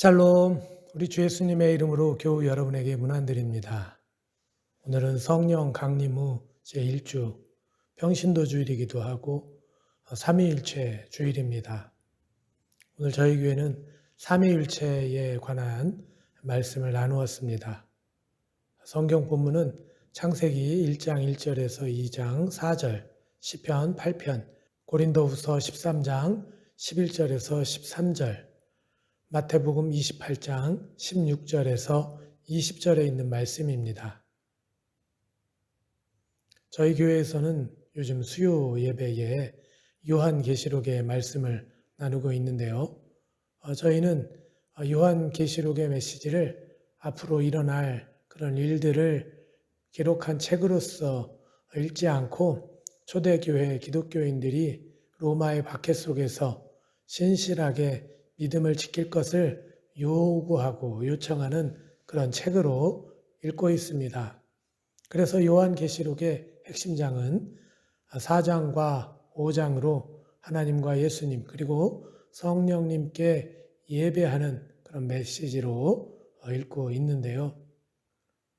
샬롬, 우리 주 예수님의 이름으로 교우 여러분에게 문안드립니다. 오늘은 성령 강림 후 제1주 평신도 주일이기도 하고 삼위일체 주일입니다. 오늘 저희 교회는 삼위일체에 관한 말씀을 나누었습니다. 성경 본문은 창세기 1장 1절에서 2장 4절, 시편 8편, 고린도후서 13장 11절에서 13절, 마태복음 28장 16절에서 20절에 있는 말씀입니다. 저희 교회에서는 요즘 수요 예배에 요한계시록의 말씀을 나누고 있는데요. 저희는 요한계시록의 메시지를 앞으로 일어날 그런 일들을 기록한 책으로서 읽지 않고 초대교회 기독교인들이 로마의 박해 속에서 신실하게 믿음을 지킬 것을 요구하고 요청하는 그런 책으로 읽고 있습니다. 그래서 요한계시록의 핵심장은 4장과 5장으로 하나님과 예수님 그리고 성령님께 예배하는 그런 메시지로 읽고 있는데요.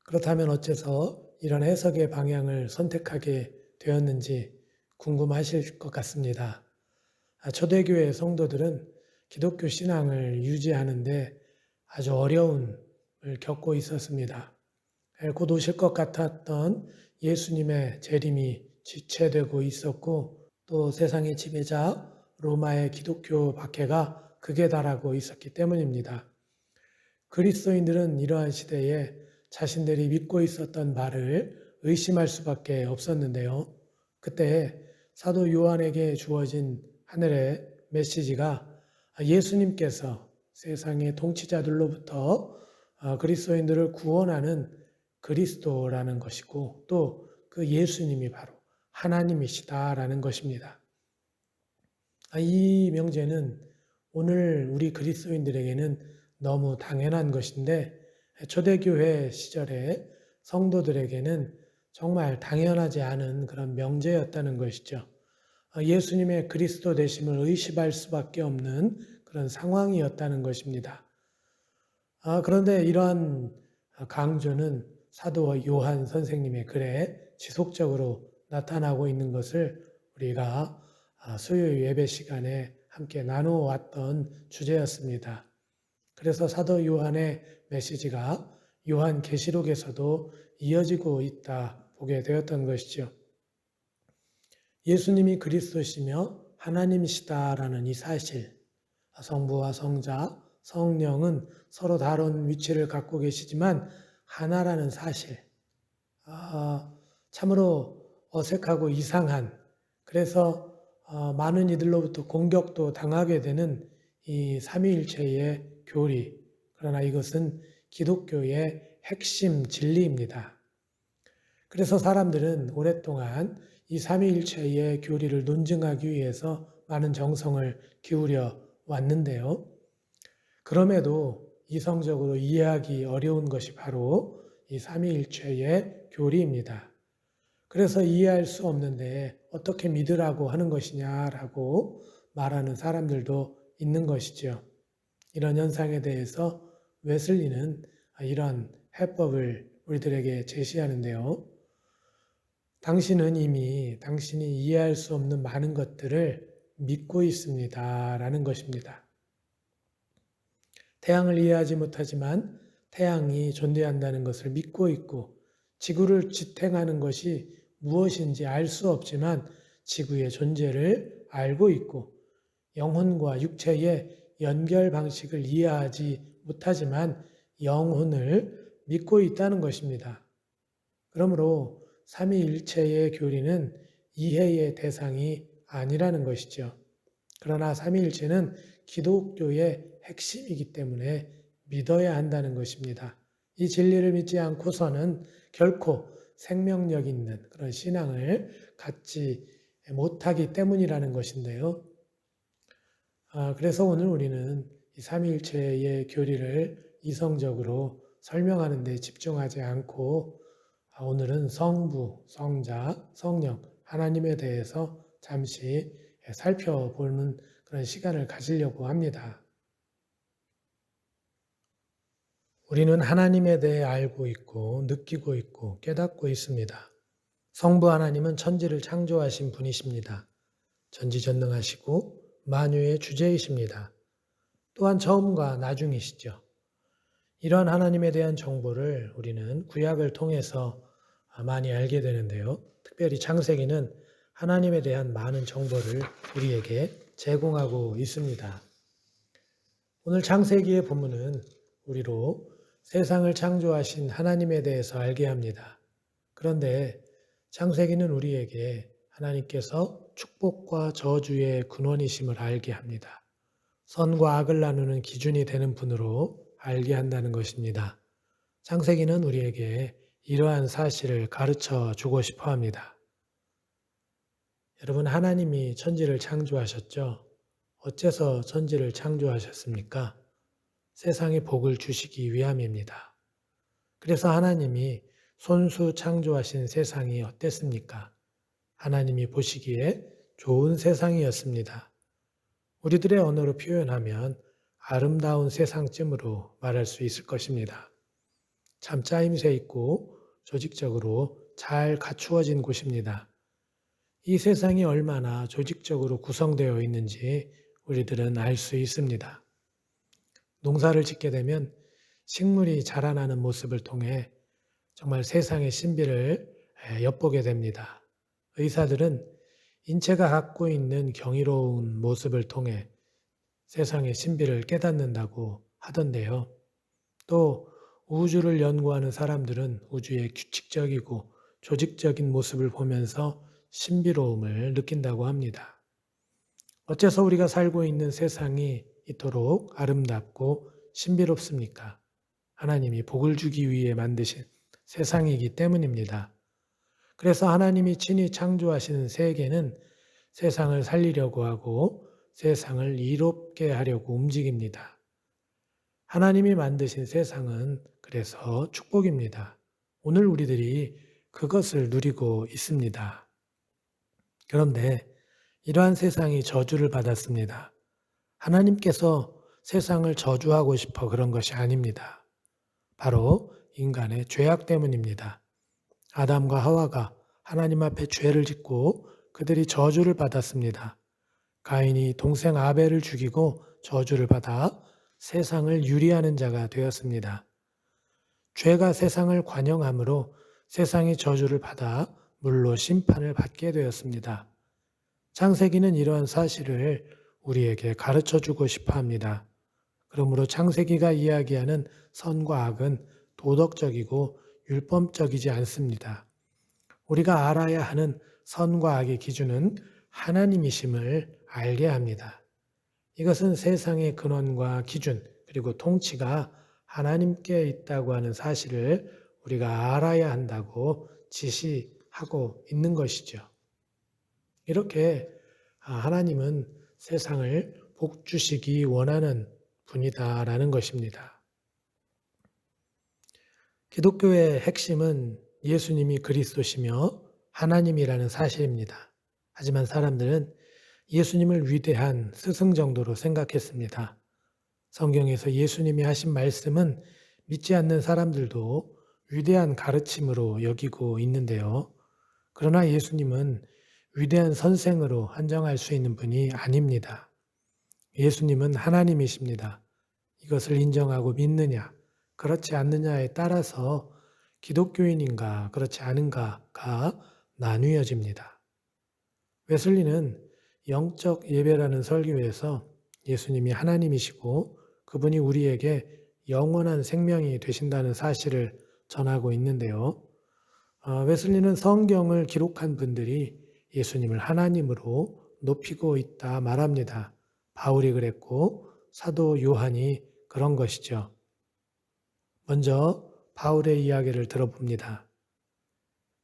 그렇다면 어째서 이런 해석의 방향을 선택하게 되었는지 궁금하실 것 같습니다. 초대교회 성도들은 기독교 신앙을 유지하는데 아주 어려움을 겪고 있었습니다. 곧 오실 것 같았던 예수님의 재림이 지체되고 있었고 또 세상의 지배자 로마의 기독교 박해가 극에 달하고 있었기 때문입니다. 그리스도인들은 이러한 시대에 자신들이 믿고 있었던 바를 의심할 수밖에 없었는데요. 그때 사도 요한에게 주어진 하늘의 메시지가 예수님께서 세상의 통치자들로부터 그리스도인들을 구원하는 그리스도라는 것이고 또 그 예수님이 바로 하나님이시다라는 것입니다. 이 명제는 오늘 우리 그리스도인들에게는 너무 당연한 것인데 초대교회 시절의 성도들에게는 정말 당연하지 않은 그런 명제였다는 것이죠. 예수님의 그리스도 되심을 의심할 수밖에 없는 그런 상황이었다는 것입니다. 그런데 이러한 강조는 사도 요한 선생님의 글에 지속적으로 나타나고 있는 것을 우리가 수요 예배 시간에 함께 나누어 왔던 주제였습니다. 그래서 사도 요한의 메시지가 요한계시록에서도 이어지고 있다 보게 되었던 것이죠. 예수님이 그리스도시며 하나님이시다라는 이 사실, 성부와 성자, 성령은 서로 다른 위치를 갖고 계시지만 하나라는 사실, 참으로 어색하고 이상한, 그래서 많은 이들로부터 공격도 당하게 되는 이 삼위일체의 교리, 그러나 이것은 기독교의 핵심 진리입니다. 그래서 사람들은 오랫동안 이 삼위일체의 교리를 논증하기 위해서 많은 정성을 기울여 왔는데요. 그럼에도 이성적으로 이해하기 어려운 것이 바로 이 삼위일체의 교리입니다. 그래서 이해할 수 없는데 어떻게 믿으라고 하는 것이냐라고 말하는 사람들도 있는 것이죠. 이런 현상에 대해서 웨슬리는 이런 해법을 우리들에게 제시하는데요. 당신은 이미 당신이 이해할 수 없는 많은 것들을 믿고 있습니다. 라는 것입니다. 태양을 이해하지 못하지만 태양이 존재한다는 것을 믿고 있고 지구를 지탱하는 것이 무엇인지 알 수 없지만 지구의 존재를 알고 있고 영혼과 육체의 연결 방식을 이해하지 못하지만 영혼을 믿고 있다는 것입니다. 그러므로 삼위일체의 교리는 이해의 대상이 아니라는 것이죠. 그러나 삼위일체는 기독교의 핵심이기 때문에 믿어야 한다는 것입니다. 이 진리를 믿지 않고서는 결코 생명력 있는 그런 신앙을 갖지 못하기 때문이라는 것인데요. 그래서 오늘 우리는 이 삼위일체의 교리를 이성적으로 설명하는 데 집중하지 않고 오늘은 성부, 성자, 성령, 하나님에 대해서 잠시 살펴보는 그런 시간을 가지려고 합니다. 우리는 하나님에 대해 알고 있고 느끼고 있고 깨닫고 있습니다. 성부 하나님은 천지를 창조하신 분이십니다. 전지전능하시고 만유의 주제이십니다. 또한 처음과 나중이시죠. 이러한 하나님에 대한 정보를 우리는 구약을 통해서 많이 알게 되는데요. 특별히 창세기는 하나님에 대한 많은 정보를 우리에게 제공하고 있습니다. 오늘 창세기의 본문은 우리로 세상을 창조하신 하나님에 대해서 알게 합니다. 그런데 창세기는 우리에게 하나님께서 축복과 저주의 근원이심을 알게 합니다. 선과 악을 나누는 기준이 되는 분으로 알게 한다는 것입니다. 창세기는 우리에게 이러한 사실을 가르쳐 주고 싶어 합니다. 여러분, 하나님이 천지를 창조하셨죠? 어째서 천지를 창조하셨습니까? 세상에 복을 주시기 위함입니다. 그래서 하나님이 손수 창조하신 세상이 어땠습니까? 하나님이 보시기에 좋은 세상이었습니다. 우리들의 언어로 표현하면 아름다운 세상쯤으로 말할 수 있을 것입니다. 참 짜임새 있고 조직적으로 잘 갖추어진 곳입니다. 이 세상이 얼마나 조직적으로 구성되어 있는지 우리들은 알 수 있습니다. 농사를 짓게 되면 식물이 자라나는 모습을 통해 정말 세상의 신비를 엿보게 됩니다. 의사들은 인체가 갖고 있는 경이로운 모습을 통해 세상의 신비를 깨닫는다고 하던데요. 또 우주를 연구하는 사람들은 우주의 규칙적이고 조직적인 모습을 보면서 신비로움을 느낀다고 합니다. 어째서 우리가 살고 있는 세상이 이토록 아름답고 신비롭습니까? 하나님이 복을 주기 위해 만드신 세상이기 때문입니다. 그래서 하나님이 친히 창조하시는 세계는 세상을 살리려고 하고 세상을 이롭게 하려고 움직입니다. 하나님이 만드신 세상은 그래서 축복입니다. 오늘 우리들이 그것을 누리고 있습니다. 그런데 이러한 세상이 저주를 받았습니다. 하나님께서 세상을 저주하고 싶어 그런 것이 아닙니다. 바로 인간의 죄악 때문입니다. 아담과 하와가 하나님 앞에 죄를 짓고 그들이 저주를 받았습니다. 가인이 동생 아벨을 죽이고 저주를 받아 세상을 유리하는 자가 되었습니다. 죄가 세상을 관영함으로 세상이 저주를 받아 물로 심판을 받게 되었습니다. 창세기는 이러한 사실을 우리에게 가르쳐 주고 싶어 합니다. 그러므로 창세기가 이야기하는 선과 악은 도덕적이고 율법적이지 않습니다. 우리가 알아야 하는 선과 악의 기준은 하나님이심을 알게 합니다. 이것은 세상의 근원과 기준 그리고 통치가 하나님께 있다고 하는 사실을 우리가 알아야 한다고 지시하고 있는 것이죠. 이렇게 하나님은 세상을 복주시기 원하는 분이다라는 것입니다. 기독교의 핵심은 예수님이 그리스도시며 하나님이라는 사실입니다. 하지만 사람들은 예수님을 위대한 스승 정도로 생각했습니다. 성경에서 예수님이 하신 말씀은 믿지 않는 사람들도 위대한 가르침으로 여기고 있는데요. 그러나 예수님은 위대한 선생으로 한정할 수 있는 분이 아닙니다. 예수님은 하나님이십니다. 이것을 인정하고 믿느냐, 그렇지 않느냐에 따라서 기독교인인가 그렇지 않은가가 나뉘어집니다. 웨슬리는 영적 예배라는 설교에서 예수님이 하나님이시고 그분이 우리에게 영원한 생명이 되신다는 사실을 전하고 있는데요. 웨슬리는 성경을 기록한 분들이 예수님을 하나님으로 높이고 있다 말합니다. 바울이 그랬고 사도 요한이 그런 것이죠. 먼저 바울의 이야기를 들어봅니다.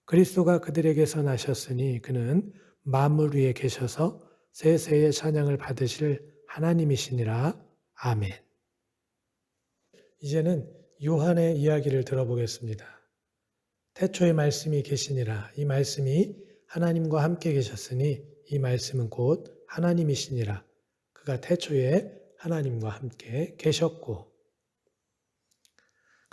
그리스도가 그들에게서 나셨으니 그는 만물 위에 계셔서 세세의 찬양을 받으실 하나님이시니라. 아멘. 이제는 요한의 이야기를 들어보겠습니다. 태초에 말씀이 계시니라. 이 말씀이 하나님과 함께 계셨으니 이 말씀은 곧 하나님이시니라. 그가 태초에 하나님과 함께 계셨고.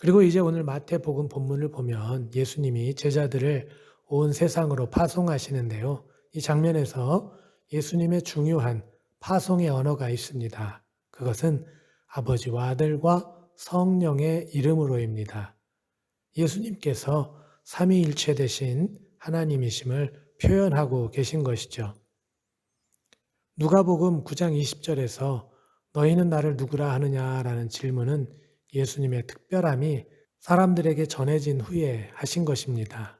그리고 이제 오늘 마태복음 본문을 보면 예수님이 제자들을 온 세상으로 파송하시는데요. 이 장면에서 예수님의 중요한 파송의 언어가 있습니다. 그것은 아버지와 아들과 성령의 이름으로입니다. 예수님께서 삼위일체 되신 하나님이심을 표현하고 계신 것이죠. 누가복음 9장 20절에서 너희는 나를 누구라 하느냐라는 질문은 예수님의 특별함이 사람들에게 전해진 후에 하신 것입니다.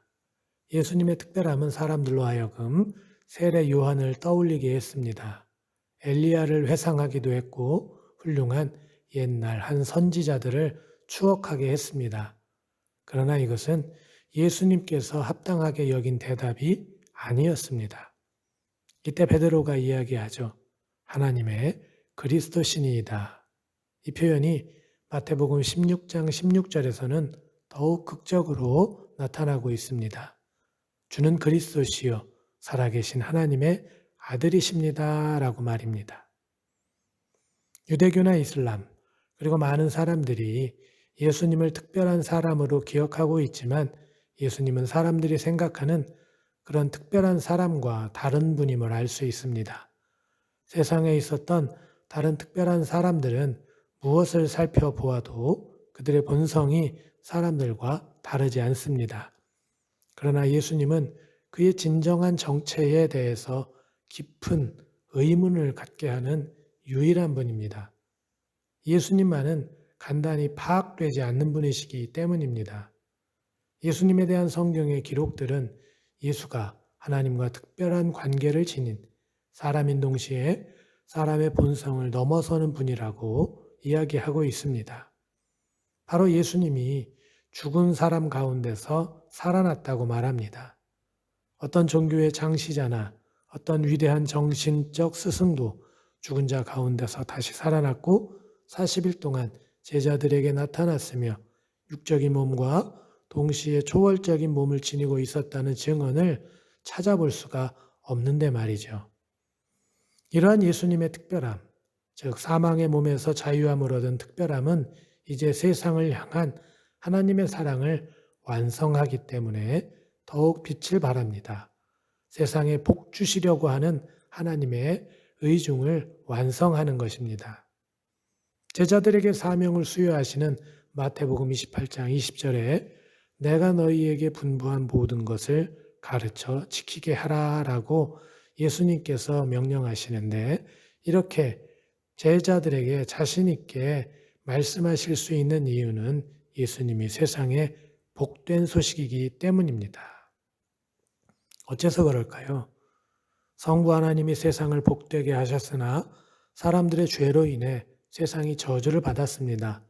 예수님의 특별함은 사람들로 하여금 세례 요한을 떠올리게 했습니다. 엘리야를 회상하기도 했고 훌륭한 옛날 한 선지자들을 추억하게 했습니다. 그러나 이것은 예수님께서 합당하게 여긴 대답이 아니었습니다. 이때 베드로가 이야기하죠. 하나님의 그리스도시니이다. 이 표현이 마태복음 16장 16절에서는 더욱 극적으로 나타나고 있습니다. 주는 그리스도시요 살아계신 하나님의 아들이십니다. 라고 말입니다. 유대교나 이슬람 그리고 많은 사람들이 예수님을 특별한 사람으로 기억하고 있지만 예수님은 사람들이 생각하는 그런 특별한 사람과 다른 분임을 알 수 있습니다. 세상에 있었던 다른 특별한 사람들은 무엇을 살펴보아도 그들의 본성이 사람들과 다르지 않습니다. 그러나 예수님은 그의 진정한 정체에 대해서 깊은 의문을 갖게 하는 유일한 분입니다. 예수님만은 간단히 파악되지 않는 분이시기 때문입니다. 예수님에 대한 성경의 기록들은 예수가 하나님과 특별한 관계를 지닌 사람인 동시에 사람의 본성을 넘어서는 분이라고 이야기하고 있습니다. 바로 예수님이 죽은 사람 가운데서 살아났다고 말합니다. 어떤 종교의 장시자나 어떤 위대한 정신적 스승도 죽은 자 가운데서 다시 살아났고 40일 동안 제자들에게 나타났으며 육적인 몸과 동시에 초월적인 몸을 지니고 있었다는 증언을 찾아볼 수가 없는데 말이죠. 이러한 예수님의 특별함, 즉 사망의 몸에서 자유함을 얻은 특별함은 이제 세상을 향한 하나님의 사랑을 완성하기 때문에 더욱 빛을 발합니다. 세상에 복 주시려고 하는 하나님의 의중을 완성하는 것입니다. 제자들에게 사명을 수여하시는 마태복음 28장 20절에 내가 너희에게 분부한 모든 것을 가르쳐 지키게 하라라고 예수님께서 명령하시는데 이렇게 제자들에게 자신 있게 말씀하실 수 있는 이유는 예수님이 세상에 복된 소식이기 때문입니다. 어째서 그럴까요? 성부 하나님이 세상을 복되게 하셨으나 사람들의 죄로 인해 세상이 저주를 받았습니다.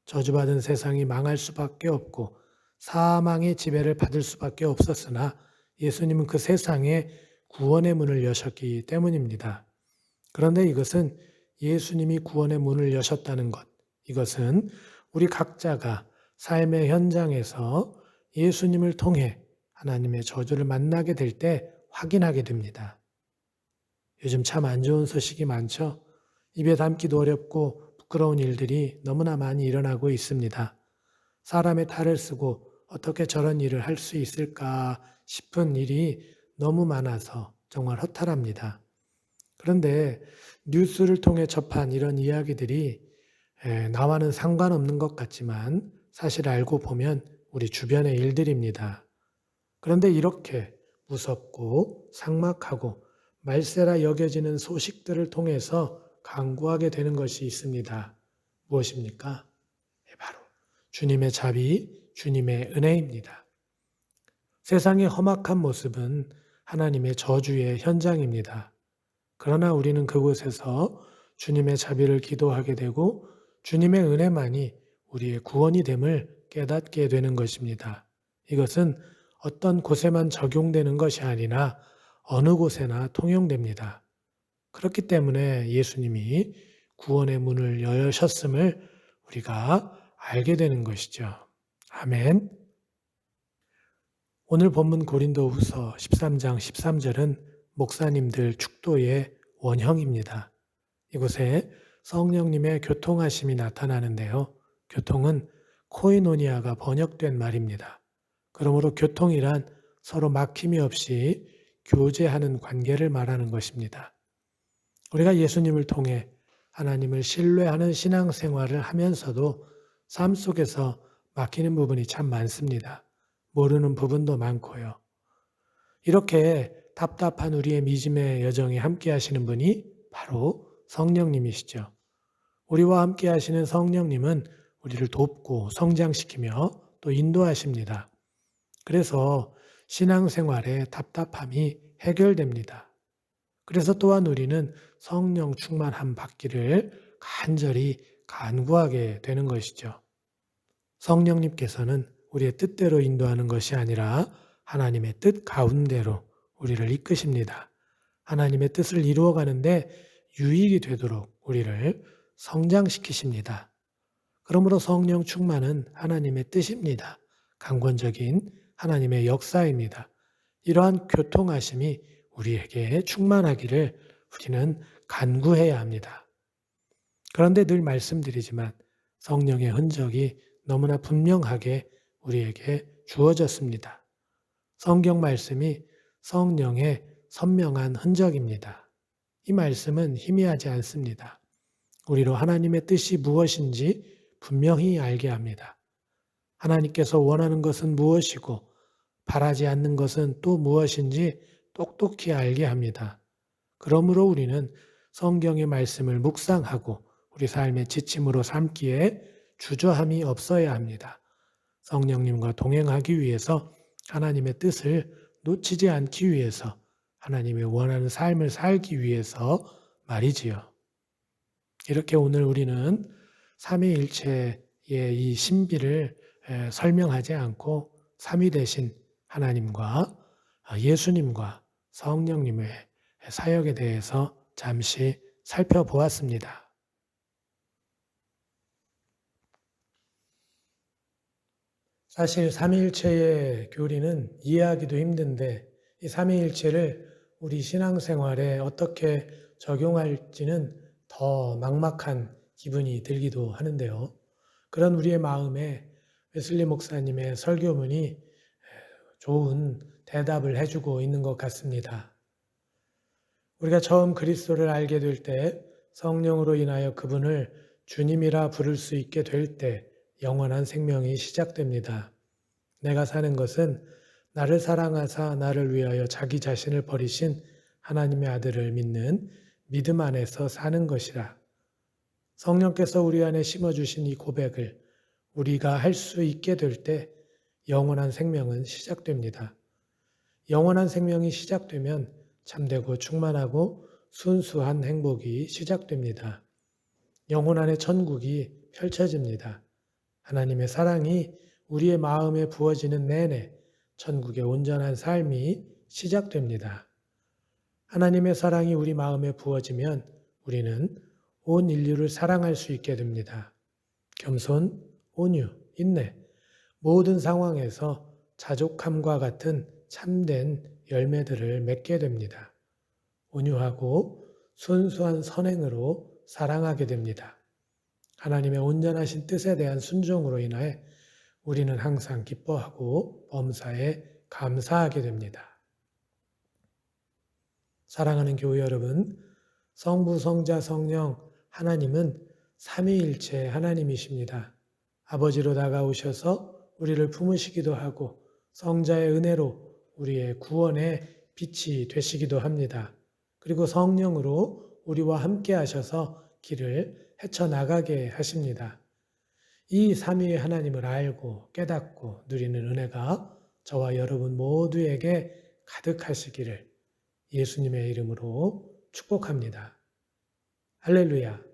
저주받은 세상이 망할 수밖에 없고 사망의 지배를 받을 수밖에 없었으나 예수님은 그 세상에 구원의 문을 여셨기 때문입니다. 그런데 이것은 예수님이 구원의 문을 여셨다는 것, 이것은 우리 각자가 삶의 현장에서 예수님을 통해 하나님의 저주를 만나게 될 때 확인하게 됩니다. 요즘 참 안 좋은 소식이 많죠? 입에 담기도 어렵고 부끄러운 일들이 너무나 많이 일어나고 있습니다. 사람의 탈을 쓰고 어떻게 저런 일을 할 수 있을까 싶은 일이 너무 많아서 정말 허탈합니다. 그런데 뉴스를 통해 접한 이런 이야기들이 나와는 상관없는 것 같지만 사실 알고 보면 우리 주변의 일들입니다. 그런데 이렇게 무섭고 삭막하고 말세라 여겨지는 소식들을 통해서 간구하게 되는 것이 있습니다. 무엇입니까? 바로 주님의 자비, 주님의 은혜입니다. 세상의 험악한 모습은 하나님의 저주의 현장입니다. 그러나 우리는 그곳에서 주님의 자비를 기도하게 되고 주님의 은혜만이 우리의 구원이 됨을 깨닫게 되는 것입니다. 이것은 어떤 곳에만 적용되는 것이 아니라 어느 곳에나 통용됩니다. 그렇기 때문에 예수님이 구원의 문을 여셨음을 우리가 알게 되는 것이죠. 아멘. 오늘 본문 고린도후서 13장 13절은 목사님들 축도의 원형입니다. 이곳에 성령님의 교통하심이 나타나는데요. 교통은 코이노니아가 번역된 말입니다. 그러므로 교통이란 서로 막힘이 없이 교제하는 관계를 말하는 것입니다. 우리가 예수님을 통해 하나님을 신뢰하는 신앙생활을 하면서도 삶 속에서 막히는 부분이 참 많습니다. 모르는 부분도 많고요. 이렇게 답답한 우리의 믿음의 여정에 함께 하시는 분이 바로 성령님이시죠. 우리와 함께 하시는 성령님은 우리를 돕고 성장시키며 또 인도하십니다. 그래서 신앙생활의 답답함이 해결됩니다. 그래서 또한 우리는 성령 충만함 받기를 간절히 간구하게 되는 것이죠. 성령님께서는 우리의 뜻대로 인도하는 것이 아니라 하나님의 뜻 가운데로 우리를 이끄십니다. 하나님의 뜻을 이루어가는데 유익이 되도록 우리를 성장시키십니다. 그러므로 성령 충만은 하나님의 뜻입니다. 강권적인 하나님의 역사입니다. 이러한 교통하심이 우리에게 충만하기를 우리는 간구해야 합니다. 그런데 늘 말씀드리지만 성령의 흔적이 너무나 분명하게 우리에게 주어졌습니다. 성경 말씀이 성령의 선명한 흔적입니다. 이 말씀은 희미하지 않습니다. 우리로 하나님의 뜻이 무엇인지 분명히 알게 합니다. 하나님께서 원하는 것은 무엇이고 바라지 않는 것은 또 무엇인지 똑똑히 알게 합니다. 그러므로 우리는 성경의 말씀을 묵상하고 우리 삶의 지침으로 삼기에 주저함이 없어야 합니다. 성령님과 동행하기 위해서 하나님의 뜻을 놓치지 않기 위해서 하나님의 원하는 삶을 살기 위해서 말이지요. 이렇게 오늘 우리는 삼위일체의 이 신비를 설명하지 않고 삼위 되신 하나님과 예수님과 성령님의 사역에 대해서 잠시 살펴보았습니다. 사실 삼위일체의 교리는 이해하기도 힘든데 이 삼위일체를 우리 신앙생활에 어떻게 적용할지는 더 막막한 기분이 들기도 하는데요. 그런 우리의 마음에 웨슬리 목사님의 설교문이 좋은 대답을 해주고 있는 것 같습니다. 우리가 처음 그리스도를 알게 될 때 성령으로 인하여 그분을 주님이라 부를 수 있게 될 때 영원한 생명이 시작됩니다. 내가 사는 것은 나를 사랑하사 나를 위하여 자기 자신을 버리신 하나님의 아들을 믿는 믿음 안에서 사는 것이라. 성령께서 우리 안에 심어주신 이 고백을 우리가 할 수 있게 될 때 영원한 생명은 시작됩니다. 영원한 생명이 시작되면 참되고 충만하고 순수한 행복이 시작됩니다. 영혼 안에 천국이 펼쳐집니다. 하나님의 사랑이 우리의 마음에 부어지는 내내 천국의 온전한 삶이 시작됩니다. 하나님의 사랑이 우리 마음에 부어지면 우리는 온 인류를 사랑할 수 있게 됩니다. 겸손, 온유, 인내, 모든 상황에서 자족함과 같은 참된 열매들을 맺게 됩니다. 온유하고 순수한 선행으로 사랑하게 됩니다. 하나님의 온전하신 뜻에 대한 순종으로 인하여 우리는 항상 기뻐하고 범사에 감사하게 됩니다. 사랑하는 교회 여러분, 성부, 성자, 성령, 하나님은 삼위일체 하나님이십니다. 아버지로 다가오셔서 우리를 품으시기도 하고 성자의 은혜로 우리의 구원의 빛이 되시기도 합니다. 그리고 성령으로 우리와 함께 하셔서 길을 헤쳐나가게 하십니다. 이 삼위의 하나님을 알고 깨닫고 누리는 은혜가 저와 여러분 모두에게 가득하시기를 예수님의 이름으로 축복합니다. 할렐루야.